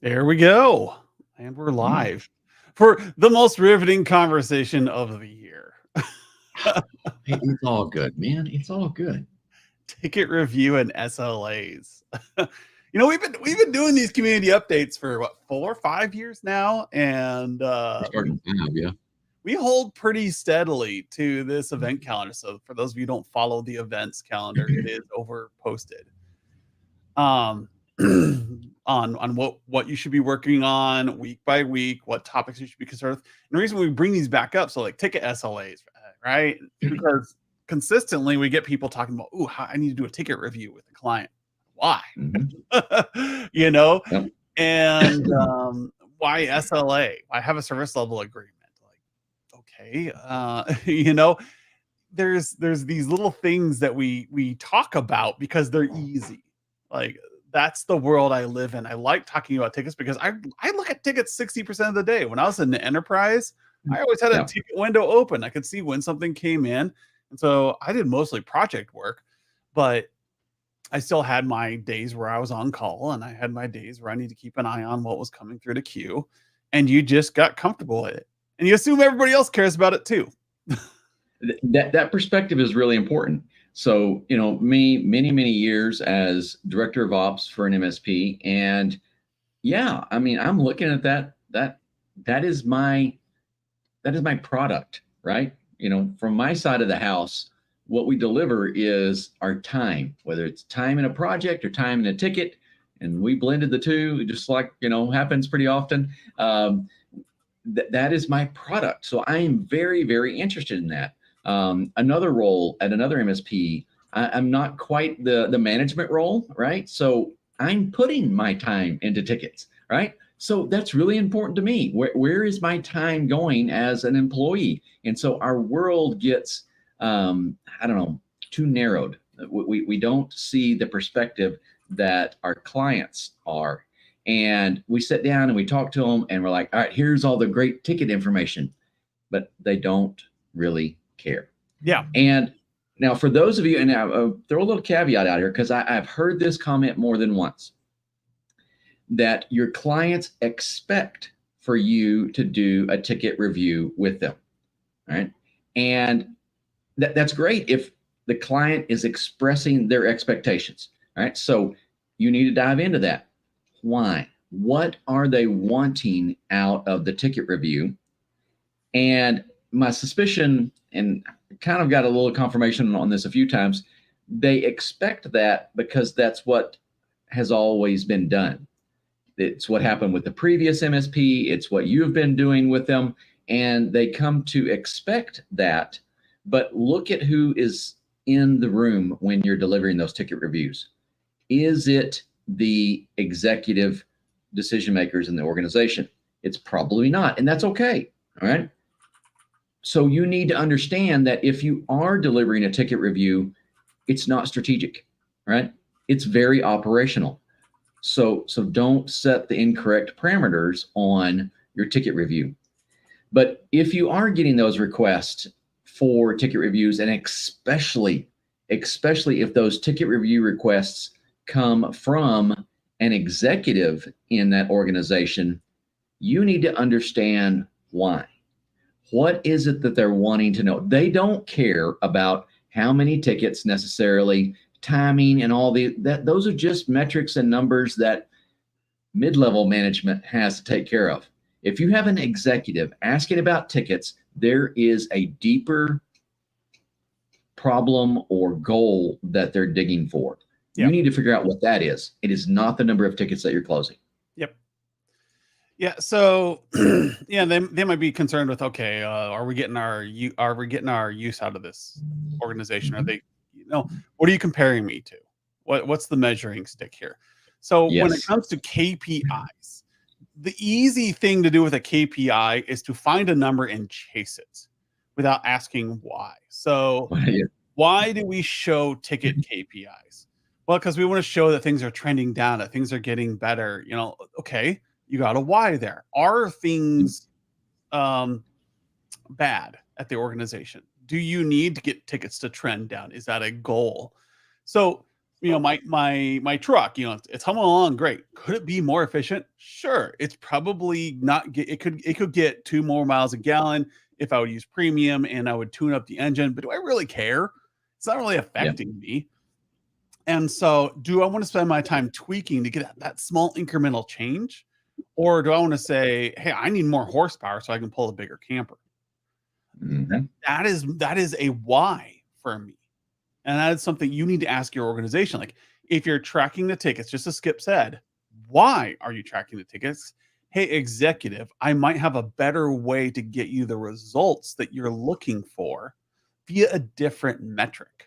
There we go. And we're Mm. live for the most riveting conversation of the year. Hey, it's all good, man. It's all good. Ticket review and SLAs. We've been doing these community updates for what, 4 or 5 years now, and We're starting to have, yeah. we hold pretty steadily to this event calendar. So for those of you who don't follow the events calendar, it is over posted. Um, on what you should be working on week by week, what topics you should be concerned with. And the reason we bring these back up, so like ticket SLAs, right? Because consistently we get people talking about, oh, I need to do a ticket review with the client. Why? Hmm. you know, Yep. and why SLA? I have a service level agreement. Like, okay, there's these little things that we talk about because they're easy. Like that's the world I live in. I like talking about tickets because I look at tickets 60% of the day. When I was in the enterprise, I always had a Yeah. ticket window open. I could see when something came in. And so I did mostly project work, but I still had my days where I was on call and I had my days where I need to keep an eye on what was coming through the queue. And you just got comfortable with it. And you assume everybody else cares about it too. That perspective is really important. So, me many years as director of ops for an MSP, and yeah, I mean, I'm looking at that is my product, right? From my side of the house, what we deliver is our time, whether it's time in a project or time in a ticket, and we blended the two, just like happens pretty often. That is my product, so I am very interested in that. Another role at another MSP, I'm not quite the management role, right? So I'm putting my time into tickets, right? So that's really important to me. Where is my time going as an employee? And so our world gets, I don't know, too narrowed. We don't see the perspective that our clients are. And we sit down and we talk to them and we're like, all right, here's all the great ticket information, but they don't really care. Yeah. And now, for those of you, and now throw a little caveat out here because I've heard this comment more than once, that your clients expect for you to do a ticket review with them, right? And that's great if the client is expressing their expectations, right? So you need to dive into that. Why? What are they wanting out of the ticket review? And my suspicion, and kind of got a little confirmation on this a few times, they expect that because that's what has always been done. It's what happened with the previous MSP. It's what you've been doing with them. And they come to expect that. But look at who is in the room when you're delivering those ticket reviews. Is it the executive decision makers in the organization? It's probably not. And that's okay. All right. So you need to understand that if you are delivering a ticket review, it's not strategic, right? It's very operational. So don't set the incorrect parameters on your ticket review. But if you are getting those requests for ticket reviews, and especially if those ticket review requests come from an executive in that organization, you need to understand why. What is it that they're wanting to know? They don't care about how many tickets necessarily, timing, and all that. Those are just metrics and numbers that mid-level management has to take care of. If you have an executive asking about tickets, there is a deeper problem or goal that they're digging for. Yeah. You need to figure out what that is. It is not the number of tickets that you're closing. Yep. Yeah. So, yeah, they might be concerned with, okay, are we getting our use out of this organization? Are they, what are you comparing me to? What's the measuring stick here? So when it Yes. comes to KPIs, the easy thing to do with a KPI is to find a number and chase it without asking why. So why do we show ticket KPIs? Well, because we want to show that things are trending down, that things are getting better. Okay, you got a why there. Are things bad at the organization? Do you need to get tickets to trend down? Is that a goal? So my truck, it's humming along great. Could it be more efficient? Sure. It's probably not it could get 2 more miles a gallon if I would use premium and I would tune up the engine, but do I really care? It's not really Yeah. affecting me. And so, do I want to spend my time tweaking to get that small incremental change? Or do I want to say, hey, I need more horsepower so I can pull a bigger camper? Mhm. That is a why for me. And that is something you need to ask your organization. Like, if you're tracking the tickets, just as Skip said, why are you tracking the tickets? Hey, executive, I might have a better way to get you the results that you're looking for via a different metric. Yeah.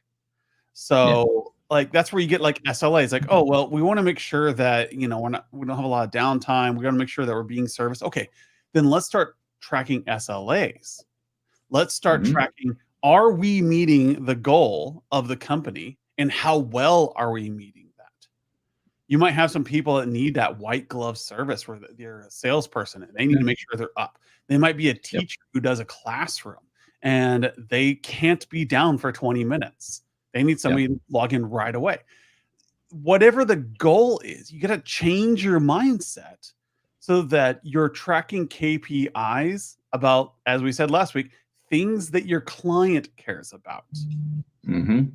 So, like, that's where you get like SLAs, like, oh, well, we want to make sure that, we don't have a lot of downtime. We got to make sure that we're being serviced. Okay, then let's start tracking SLAs. Let's start Mhm. tracking, are we meeting the goal of the company and how well are we meeting that? You might have some people that need that white glove service where they're a salesperson and they need Yeah. to make sure they're up. They might be a Yep. teacher who does a classroom and they can't be down for 20 minutes. They need Yep. somebody to log in right away. Whatever the goal is, you got to change your mindset so that you're tracking KPIs about, as we said last week, things that your client cares about. Mhm.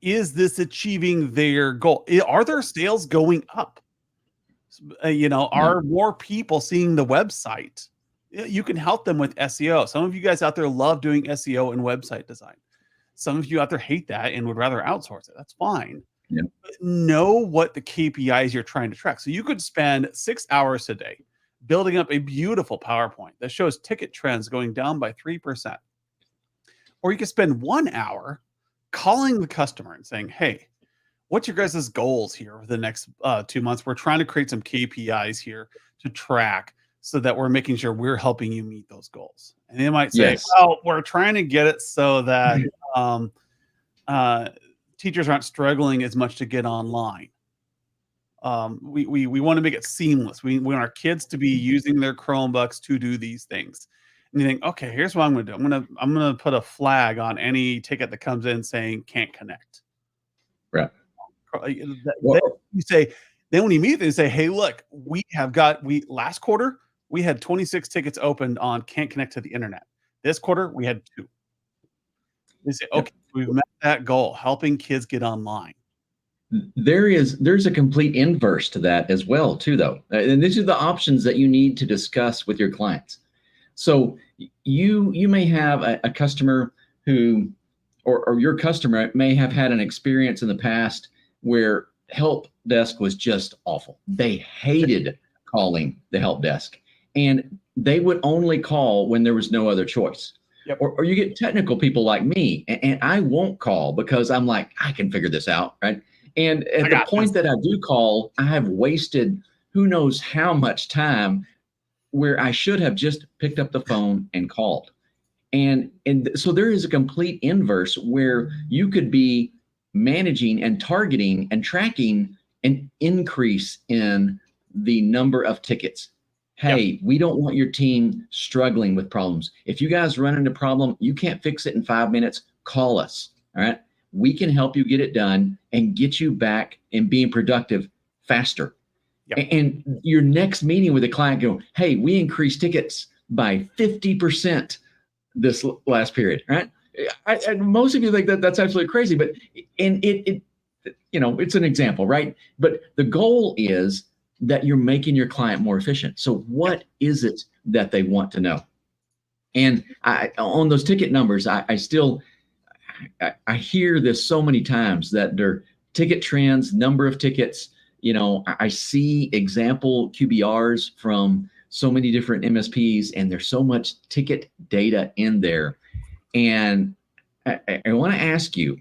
Is this achieving their goal? Are their sales going up? Yeah. Are more people seeing the website? You can help them with SEO. Some of you guys out there love doing SEO and website design. Some of you out there hate that and would rather outsource it. That's fine. Yep. Know what the KPIs you're trying to track. So you could spend 6 hours a day building up a beautiful PowerPoint that shows ticket trends going down by 3%. Or you could spend 1 hour calling the customer and saying, hey, what's your guys' goals here over the next 2 months? We're trying to create some KPIs here to track so that we're making sure we're helping you meet those goals. And they might say, Yes. well, we're trying to get it so that um, uh, teachers aren't struggling as much to get online. We want to make it seamless. We want our kids to be using their Chromebooks to do these things. And you think, okay, here's what I'm going to do. I'm going to put a flag on any ticket that comes in saying can't connect. Right. Then Well, you say, then when you meet them, you say, hey, look, we last quarter we had 26 tickets opened on can't connect to the internet. This quarter we had 2. They say, yep. okay, we've met that goal, helping kids get online. There's a complete inverse to that as well, too, though. And these are the options that you need to discuss with your clients. So you may have a customer who, or your customer may have had an experience in the past where help desk was just awful. They hated calling the help desk, and they would only call when there was no other choice. Yep. Or you get technical people like me, and I won't call because I'm like, I can figure this out, right? And I at the got this. point that I do call, I have wasted who knows how much time where I should have just picked up the phone and called. And so there is a complete inverse where you could be managing and targeting and tracking an increase in the number of tickets. Yep. Hey, we don't want your team struggling with problems. If you guys run into a problem, you can't fix it in 5 minutes, call us. All right. We can help you get it done and get you back and being productive faster. Yep. And your next meeting with a client go, hey, we increased tickets by 50% this last period, right? And most of you think that that's absolutely crazy, but it's an example, right? But the goal is that you're making your client more efficient. So what is it that they want to know? And on those ticket numbers, I still hear this so many times that their ticket trends, number of tickets. I see example QBRs from so many different MSPs, and there's so much ticket data in there. And I want to ask you,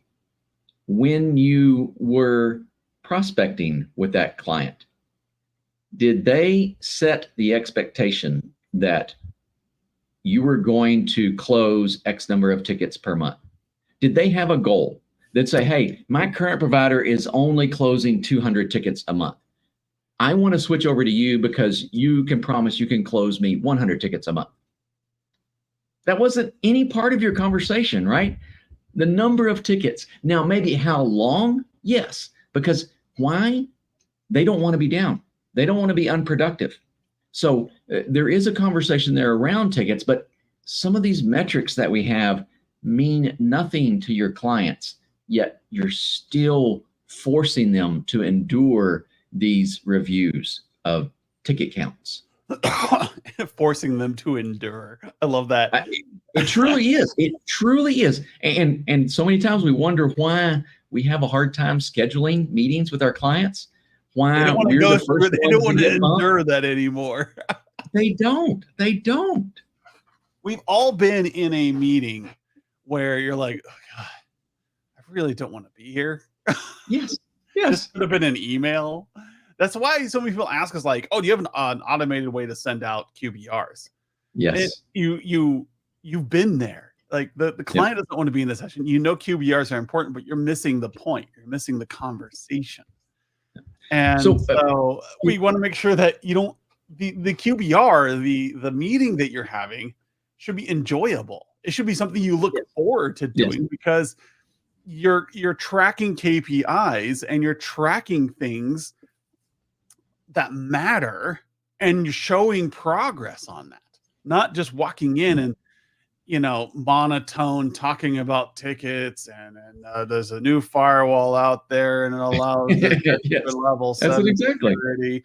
when you were prospecting with that client, did they set the expectation that you were going to close X number of tickets per month? Did they have a goal that say, hey, my current provider is only closing 200 tickets a month. I want to switch over to you because you can promise you can close me 100 tickets a month. That wasn't any part of your conversation, right? The number of tickets. Now, maybe how long? Yes. Because why? They don't want to be down. They don't want to be unproductive. So there is a conversation there around tickets, but some of these metrics that we have mean nothing to your clients, yet you're still forcing them to endure these reviews of ticket counts. Forcing them to endure. I love that. It truly is. It truly is. And so many times we wonder why we have a hard time scheduling meetings with our clients. They Why don't want to we're go the through first it. They don't ones to want to get bumped. endure that anymore. They don't. They don't. We've all been in a meeting where you're like, oh, God, I really don't want to be here. Yes. This Yes. could have been an email. That's why so many people ask us, like, "Oh, do you have an automated way to send out QBRs?" Yes. You've been there. Like the Yep. client doesn't want to be in the session. You know QBRs are important, but you're missing the point. You're missing the conversation. And so we want to make sure that you don't the QBR, the meeting that you're having should be enjoyable. It should be something you look forward to doing because you're tracking KPIs and you're tracking things that matter and you're showing progress on that. Not just walking in and monotone talking about tickets and there's a new firewall out there and it allows Yes. level That's 7 exactly. security.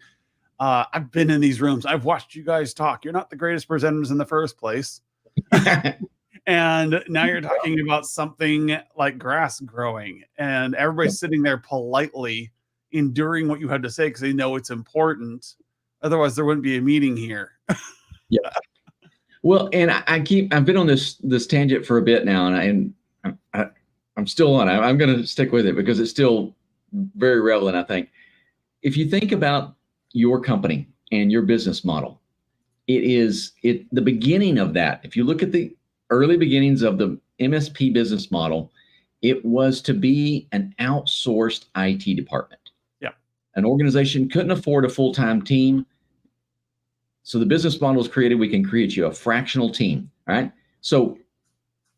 I've been in these rooms. I've watched you guys talk. You're not the greatest presenters in the first place. And now you're talking about something like grass growing and everybody's sitting there politely enduring what you had to say because they know it's important. Otherwise, there wouldn't be a meeting here. Yeah. Well, and I've been on this tangent for a bit now, and I'm still on it. I'm going to stick with it because it's still very relevant, I think. If you think about your company and your business model, the beginning of that. If you look at the early beginnings of the MSP business model, it was to be an outsourced IT department. Yeah. An organization couldn't afford a full-time team. So the business model is created. We can create you a fractional team. All right. So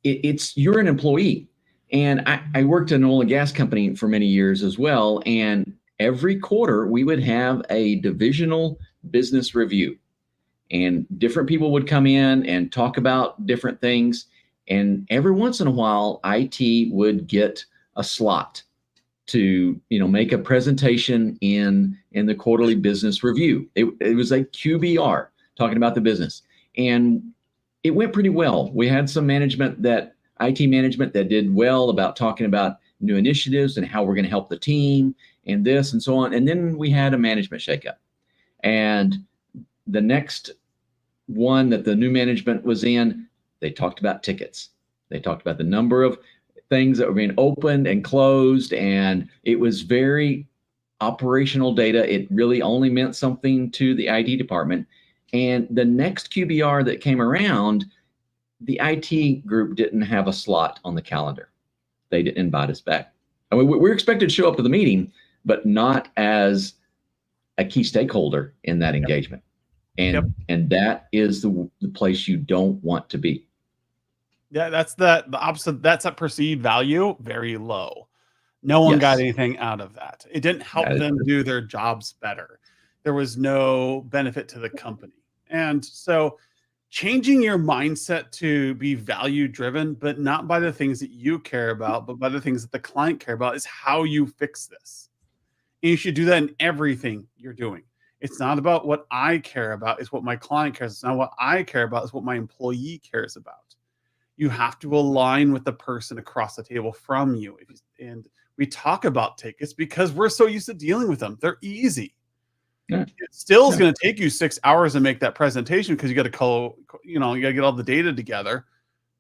you're an employee. And I worked in an oil and gas company for many years as well. And every quarter we would have a divisional business review. And different people would come in and talk about different things. And every once in a while, IT would get a slot to make a presentation in the quarterly business review. It was a QBR talking about the business. And it went pretty well. We had some IT management that did well about talking about new initiatives and how we're going to help the team and this and so on. And then we had a management shakeup. And the next one that the new management was in, they talked about tickets. They talked about the number of things that were being opened and closed, and it was very operational data. It really only meant something to the IT department. And the next QBR that came around, the IT group didn't have a slot on the calendar. They didn't invite us back. I mean, we're expected to show up to the meeting, but not as a key stakeholder in that engagement. And that is the place you don't want to be. Yeah, that's the opposite. That's a perceived value, very low. No one got anything out of that. It didn't help them do their jobs better. There was no benefit to the company. And so changing your mindset to be value driven, but not by the things that you care about, but by the things that the client care about is how you fix this. And you should do that in everything you're doing. It's not about what I care about. It's what my client cares. It's not what I care about. It's what my employee cares about. You have to align with the person across the table from you. And we talk about tickets because we're so used to dealing with them. They're easy. Yeah. It still is going to take you 6 hours to make that presentation because you got to you got to get all the data together.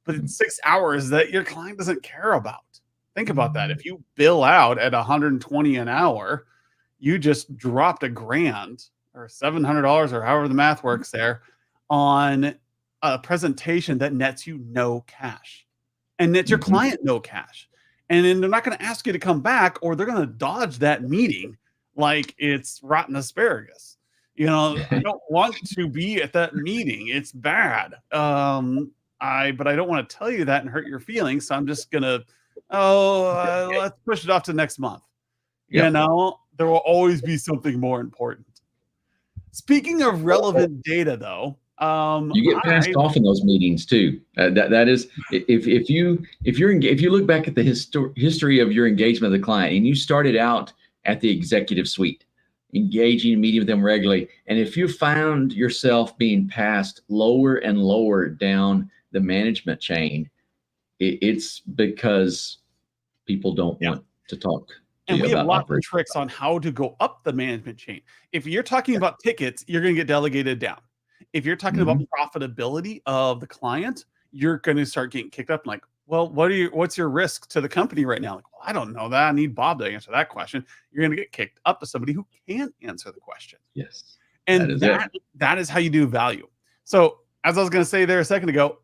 But it's 6 hours that your client doesn't care about. Think about that. If you bill out at $120 an hour, you just dropped $1,000 or $700 or however the math works there on a presentation that nets you no cash and nets your client no cash. And then they're not going to ask you to come back or they're going to dodge that meeting like it's rotten asparagus. I don't want to be at that meeting. It's bad. But I don't want to tell you that and hurt your feelings. So I'm just going to, let's push it off to next month. You Yep. know, there will always be something more important. Speaking of relevant data, though, You get passed I off in those meetings too. That is, if you look back at the history of your engagement with the client, and you started out at the executive suite, engaging, meeting with them regularly, and if you found yourself being passed lower and lower down the management chain, it's because people don't yeah. want to talk to And you we have about lots of operations. tricks on how to go up the management chain. If you're talking about tickets, you're going to get delegated down. If you're talking about Mhm. profitability of the client, you're going to start getting kicked up. Like, well, what's your risk to the company right now? Like, well, I don't know that. I need Bob to answer that question. You're going to get kicked up to somebody who can't answer the question. Yes, that And is it. that is how you do value. So, as I was going to say there a second ago,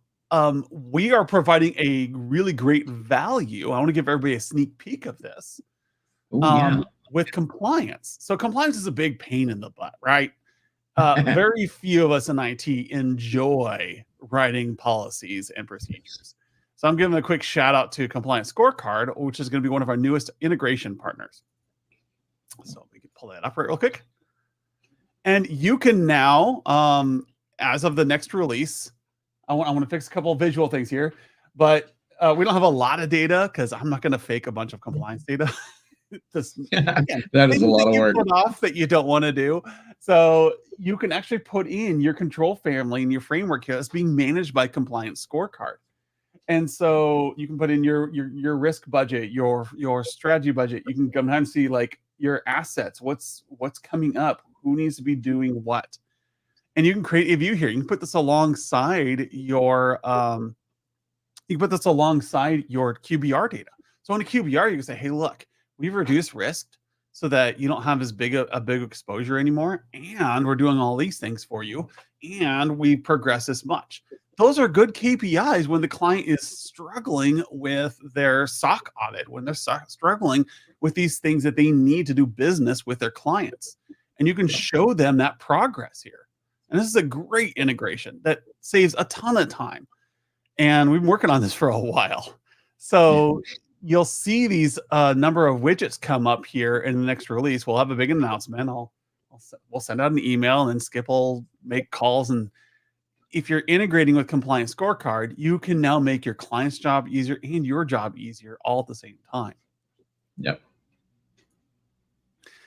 we are providing a really great value. I want to give everybody a sneak peek of this Oh yeah. with compliance. So compliance is a big pain in the butt, right? Very few of us in IT enjoy writing policies and procedures. So I'm giving a quick shout out to Compliance Scorecard, which is going to be one of our newest integration partners. So we can pull that up real quick. And you can now, as of the next release, I want to fix a couple of visual things here, but we don't have a lot of data because I'm not going to fake a bunch of compliance data. Just, again, That is a things lot that of you work. put off that you don't want to do. So you can actually put in your control family and your framework here that's being managed by Compliance Scorecard. And so you can put in your risk budget, your strategy budget. You can come down and see like your assets, what's coming up, who needs to be doing what. And you can create a view here. You can put this alongside your QBR data. So on a QBR, you can say, hey, look, we've reduced risk so that you don't have as big a big exposure anymore. And we're doing all these things for you. And we progress this much. Those are good KPIs when the client is struggling with their SOC audit, when they're struggling with these things that they need to do business with their clients. And you can show them that progress here. And this is a great integration that saves a ton of time. And we've been working on this for a while. So you'll see these number of widgets come up here in the next release. We'll have a big announcement. We'll send out an email, and then Skip will make calls. And if you're integrating with Compliance Scorecard, you can now make your client's job easier and your job easier all at the same time. Yep.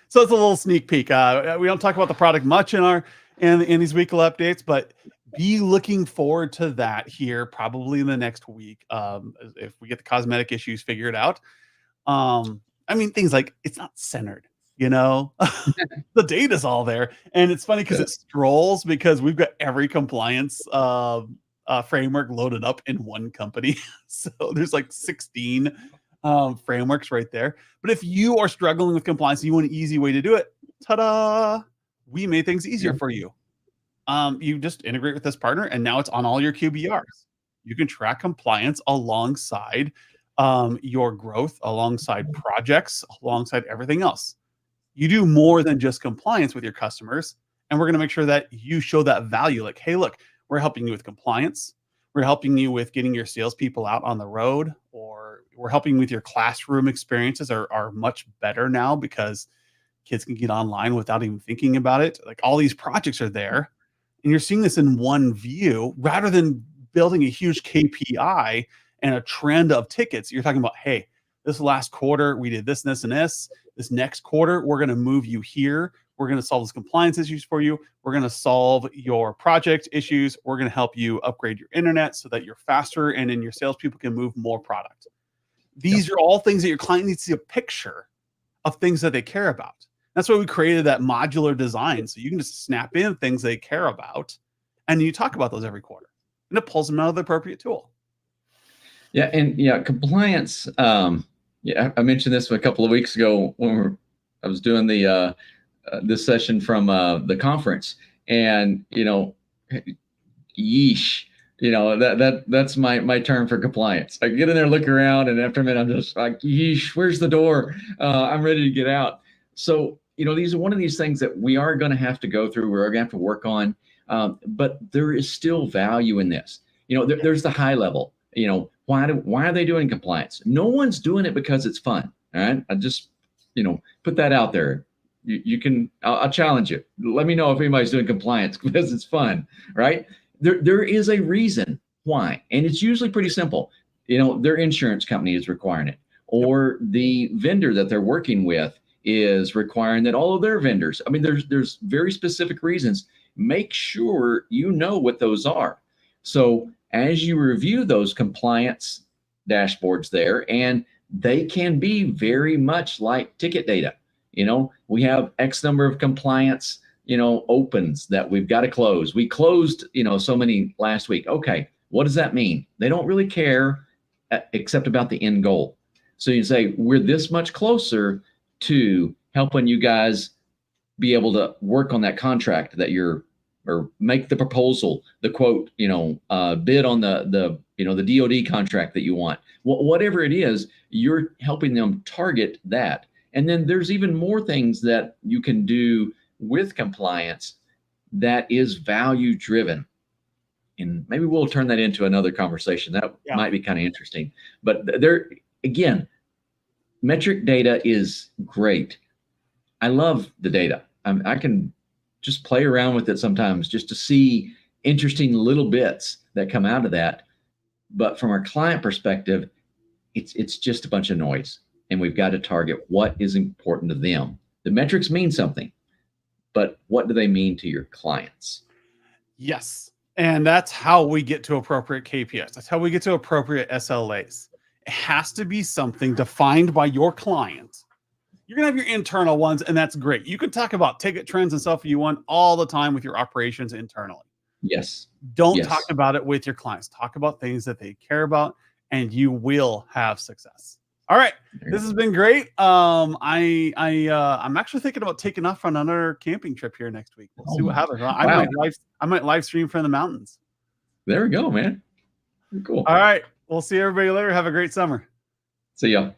So it's a little sneak peek. We don't talk about the product much in these weekly updates, but be looking forward to that here probably in the next week. If we get the cosmetic issues figured out. I mean, things like it's not centered, you know, the data's all there. And it's funny because it strolls because we've got every compliance framework loaded up in one company. So there's like 16 frameworks right there. But if you are struggling with compliance, you want an easy way to do it. Ta-da! We made things easier for you. You just integrate with this partner, and now it's on all your QBRs. You can track compliance alongside your growth, alongside projects, alongside everything else. You do more than just compliance with your customers, and we're going to make sure that you show that value. Like, hey, look, we're helping you with compliance. We're helping you with getting your salespeople out on the road, or we're helping with your classroom experiences are much better now because kids can get online without even thinking about it. Like all these projects are there, and you're seeing this in one view rather than building a huge KPI and a trend of tickets. You're talking about, hey, this last quarter we did this and this and this. This next quarter we're going to move you here. We're going to solve these compliance issues for you. We're going to solve your project issues. We're going to help you upgrade your internet so that you're faster and then your salespeople can move more product. These are all things that your client needs to see a picture of things that they care about. That's why we created that modular design. So you can just snap in things they care about, and you talk about those every quarter, and it pulls them out of the appropriate tool. Yeah, and compliance. Yeah, I mentioned this a couple of weeks ago when I was doing the this session from the conference, and yeesh, that's my term for compliance. I get in there, look around, and after a minute, I'm just like, yeesh, where's the door? I'm ready to get out. So these are one of these things that we are going to have to go through. We're going to have to work on, but there is still value in this. There's the high level. Why are they doing compliance? No one's doing it because it's fun. All right. put that out there. You can, I'll challenge you. Let me know if anybody's doing compliance because it's fun, right? There is a reason why, and it's usually pretty simple. Their insurance company is requiring it, or the vendor that they're working with is requiring that all of their vendors. I mean, there's very specific reasons. Make sure you know what those are. So as you review those compliance dashboards there, and they can be very much like ticket data. We have X number of compliance, opens that we've got to close. We closed, so many last week. Okay, what does that mean? They don't really care except about the end goal. So you say, we're this much closer to helping you guys be able to work on that contract that or make the proposal, the quote, bid on the DoD contract that you want. Whatever it is, you're helping them target that. And then there's even more things that you can do with compliance that is value driven. And maybe we'll turn that into another conversation. That might be kind of interesting. But again, metric data is great. I love the data. I can just play around with it sometimes just to see interesting little bits that come out of that. But from our client perspective, it's just a bunch of noise, and we've got to target what is important to them. The metrics mean something, but what do they mean to your clients? Yes. And that's how we get to appropriate KPIs. That's how we get to appropriate SLAs. It has to be something defined by your client. You're going to have your internal ones, and that's great. You can talk about ticket trends and stuff you want all the time with your operations internally. Yes. Don't talk about it with your clients. Talk about things that they care about, and you will have success. All right. This has been great. I'm actually thinking about taking off on another camping trip here next week. We'll see what happens. I might live stream from the mountains. There we go, man. Cool. All right. We'll see everybody later. Have a great summer. See ya.